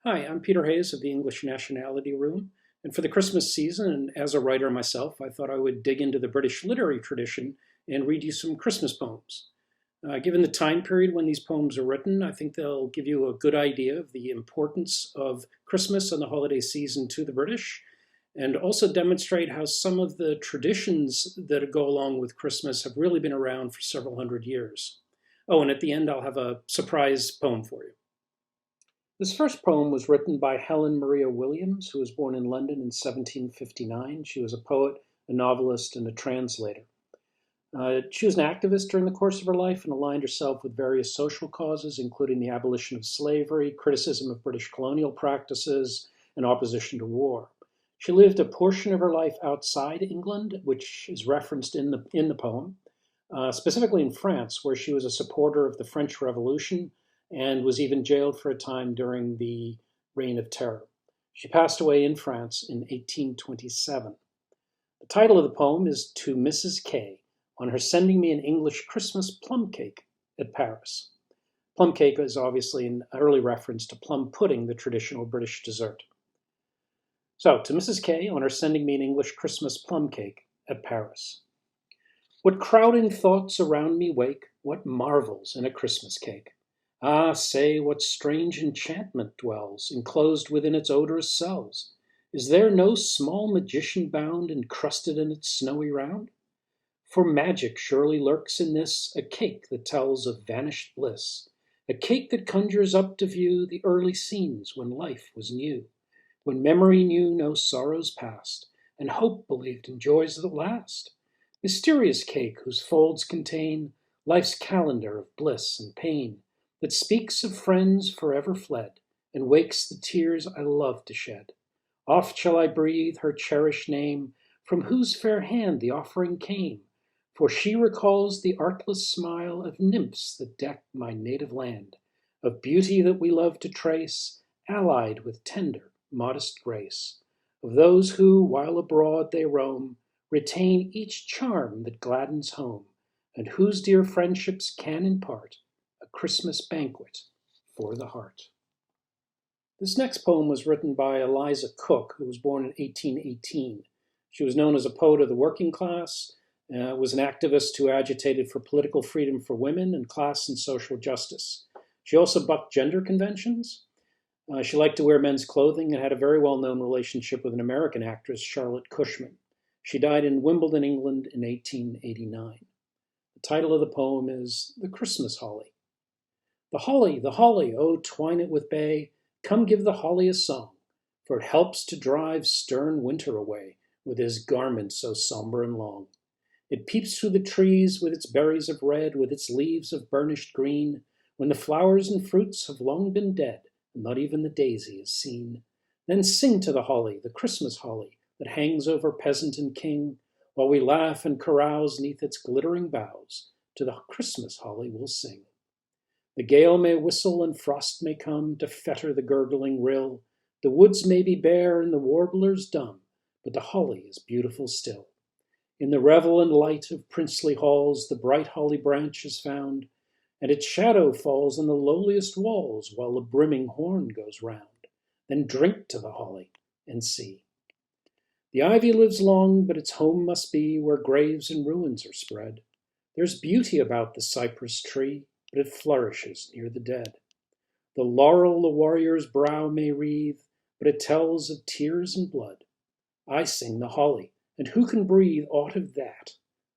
Hi, I'm Peter Hayes of the English Nationality Room. And for the Christmas season, and as a writer myself, I thought I would dig into the British literary tradition and read you some Christmas poems. Given the time period when these poems are written, I think they'll give you a good idea of the importance of Christmas and the holiday season to the British, and also demonstrate how some of the traditions that go along with Christmas have really been around for several hundred years. Oh, and at the end, I'll have a surprise poem for you. This first poem was written by Helen Maria Williams, who was born in London in 1759. She was a poet, a novelist, and a translator. She was an activist during the course of her life and aligned herself with various social causes, including the abolition of slavery, criticism of British colonial practices, and opposition to war. She lived a portion of her life outside England, which is referenced in the poem, specifically in France, where she was a supporter of the French Revolution and was even jailed for a time during the Reign of Terror. She passed away in France in 1827. The title of the poem is To Mrs. K, on her sending me an English Christmas plum cake at Paris. Plum cake is obviously an early reference to plum pudding, the traditional British dessert. So, to Mrs. K, on her sending me an English Christmas plum cake at Paris. What crowding thoughts around me wake, what marvels in a Christmas cake. Ah, say, what strange enchantment dwells, enclosed within its odorous cells? Is there no small magician bound, encrusted in its snowy round? For magic surely lurks in this, a cake that tells of vanished bliss, a cake that conjures up to view the early scenes when life was new, when memory knew no sorrows past, and hope believed in joys that last. Mysterious cake whose folds contain life's calendar of bliss and pain, that speaks of friends forever fled, and wakes the tears I love to shed. Oft shall I breathe her cherished name, from whose fair hand the offering came, for she recalls the artless smile of nymphs that deck my native land, of beauty that we love to trace, allied with tender, modest grace, of those who, while abroad they roam, retain each charm that gladdens home, and whose dear friendships can impart a Christmas banquet for the heart. This next poem was written by Eliza Cook, who was born in 1818. She was known as a poet of the working class, was an activist who agitated for political freedom for women and class and social justice. She also bucked gender conventions. She liked to wear men's clothing and had a very well-known relationship with an American actress, Charlotte Cushman. She died in Wimbledon, England in 1889. The title of the poem is The Christmas Holly. The holly, oh, twine it with bay, come give the holly a song, for it helps to drive stern winter away with his garment so somber and long. It peeps through the trees with its berries of red, with its leaves of burnished green, when the flowers and fruits have long been dead, and not even the daisy is seen. Then sing to the holly, the Christmas holly, that hangs over peasant and king, while we laugh and carouse neath its glittering boughs, to the Christmas holly we'll sing. The gale may whistle and frost may come to fetter the gurgling rill. The woods may be bare and the warblers dumb, but the holly is beautiful still. In the revel and light of princely halls, the bright holly branch is found, and its shadow falls on the lowliest walls while the brimming horn goes round. Then drink to the holly and see. The ivy lives long, but its home must be where graves and ruins are spread. There's beauty about the cypress tree, but it flourishes near the dead. The laurel the warrior's brow may wreathe, but it tells of tears and blood. I sing the holly, and who can breathe aught of that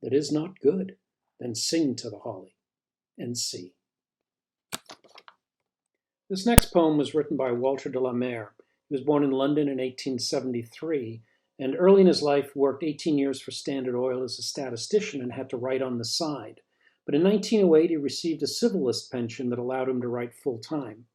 that is not good? Then sing to the holly and see. This next poem was written by Walter de la Mare. He was born in London in 1873, and early in his life worked 18 years for Standard Oil as a statistician and had to write on the side. But in 1908, he received a civil list pension that allowed him to write full-time.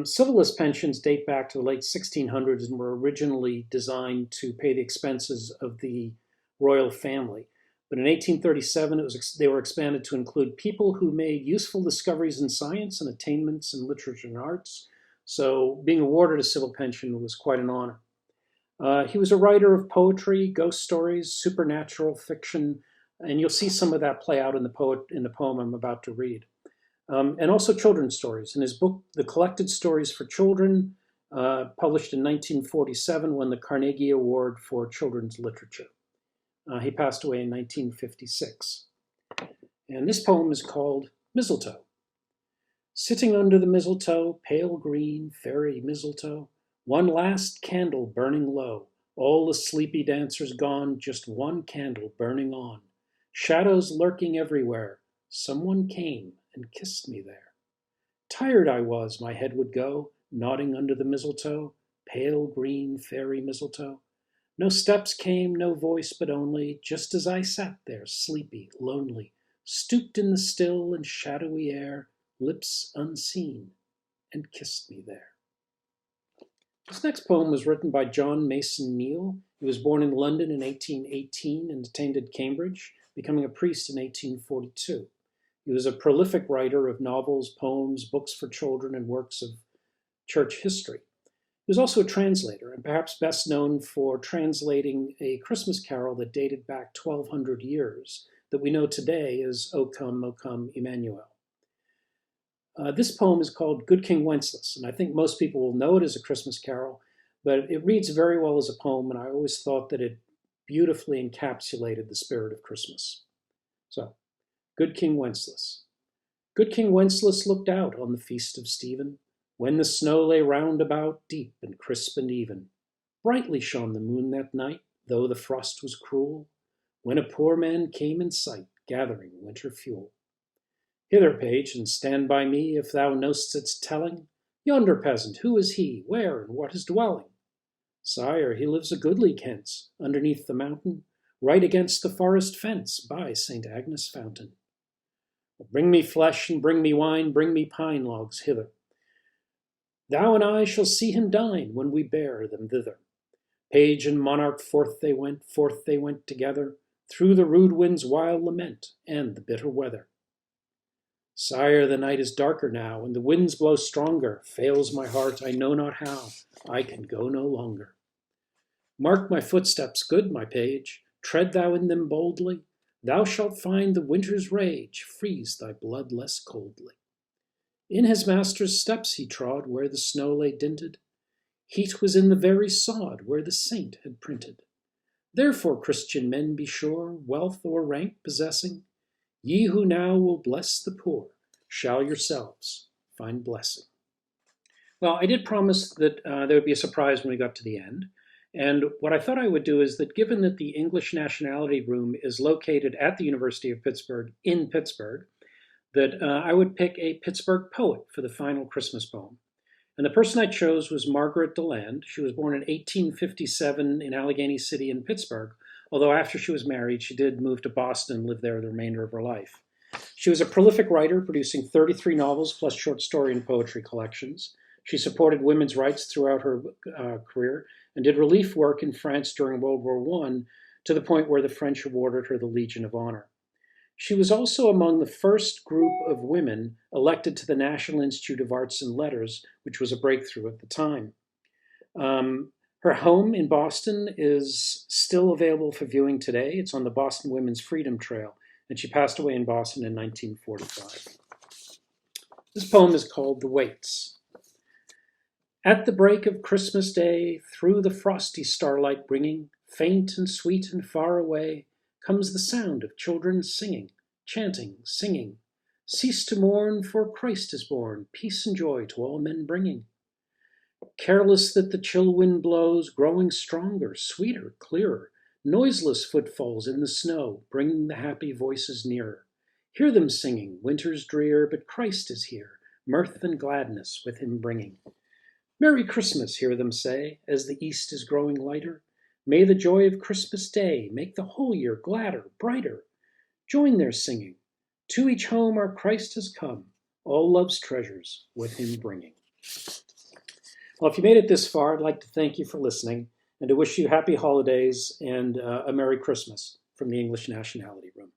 Civil list pensions date back to the late 1600s and were originally designed to pay the expenses of the royal family. But in 1837, they were expanded to include people who made useful discoveries in science and attainments in literature and arts. So being awarded a civil pension was quite an honor. He was a writer of poetry, ghost stories, supernatural fiction, and you'll see some of that play out in the poem I'm about to read. And also children's stories. In his book, The Collected Stories for Children, published in 1947, won the Carnegie Award for Children's Literature. He passed away in 1956. And this poem is called Mistletoe. Sitting under the mistletoe, pale green, fairy mistletoe, one last candle burning low, all the sleepy dancers gone, just one candle burning on. Shadows lurking everywhere, someone came and kissed me there. Tired I was, my head would go, nodding under the mistletoe, pale green, fairy mistletoe. No steps came, no voice, but only, just as I sat there, sleepy, lonely, stooped in the still and shadowy air, lips unseen, and kissed me there. This next poem was written by John Mason Neale. He was born in London in 1818 and attended Cambridge, becoming a priest in 1842. He was a prolific writer of novels, poems, books for children, and works of church history. He was also a translator, and perhaps best known for translating a Christmas carol that dated back 1,200 years, that we know today as O Come, Emmanuel. This poem is called Good King Wenceslas, and I think most people will know it as a Christmas carol, but it reads very well as a poem, and I always thought that it beautifully encapsulated the spirit of Christmas. So, Good King Wenceslas. Good King Wenceslas looked out on the feast of Stephen, when the snow lay round about, deep and crisp and even. Brightly shone the moon that night, though the frost was cruel, when a poor man came in sight, gathering winter fuel. Hither, page, and stand by me, if thou know'st its telling. Yonder peasant, who is he? Where and what his dwelling? Sire, he lives a goodly kence, underneath the mountain, right against the forest fence, by St. Agnes' fountain. Bring me flesh and bring me wine, bring me pine logs hither. Thou and I shall see him dine when we bear them thither. Page and monarch forth they went together, through the rude wind's wild lament and the bitter weather. Sire, the night is darker now, and the winds blow stronger. Fails my heart, I know not how. I can go no longer. Mark my footsteps, good my page. Tread thou in them boldly. Thou shalt find the winter's rage freeze thy blood less coldly. In his master's steps he trod, where the snow lay dinted. Heat was in the very sod, where the saint had printed. Therefore, Christian men, be sure, wealth or rank possessing, ye who now will bless the poor, shall yourselves find blessing. Well, I did promise that there would be a surprise when we got to the end. And what I thought I would do is that given that the English Nationality Room is located at the University of Pittsburgh in Pittsburgh, that I would pick a Pittsburgh poet for the final Christmas poem. And the person I chose was Margaret Deland. She was born in 1857 in Allegheny City in Pittsburgh, although after she was married, she did move to Boston and live there the remainder of her life. She was a prolific writer, producing 33 novels plus short story and poetry collections. She supported women's rights throughout her career and did relief work in France during World War I, to the point where the French awarded her the Legion of Honor. She was also among the first group of women elected to the National Institute of Arts and Letters, which was a breakthrough at the time. Her home in Boston is still available for viewing today. It's on the Boston Women's Freedom Trail, and she passed away in Boston in 1945. This poem is called The Waits. At the break of Christmas Day, through the frosty starlight bringing, faint and sweet and far away, comes the sound of children singing, chanting, singing. Cease to mourn, for Christ is born, peace and joy to all men bringing. Careless that the chill wind blows, growing stronger, sweeter, clearer, noiseless footfalls in the snow, bringing the happy voices nearer. Hear them singing, winter's drear, but Christ is here, mirth and gladness with him bringing. Merry Christmas, hear them say, as the east is growing lighter. May the joy of Christmas Day make the whole year gladder, brighter. Join their singing. To each home our Christ has come, all love's treasures with him bringing. Well, if you made it this far, I'd like to thank you for listening and to wish you happy holidays and a Merry Christmas from the English Nationality Room.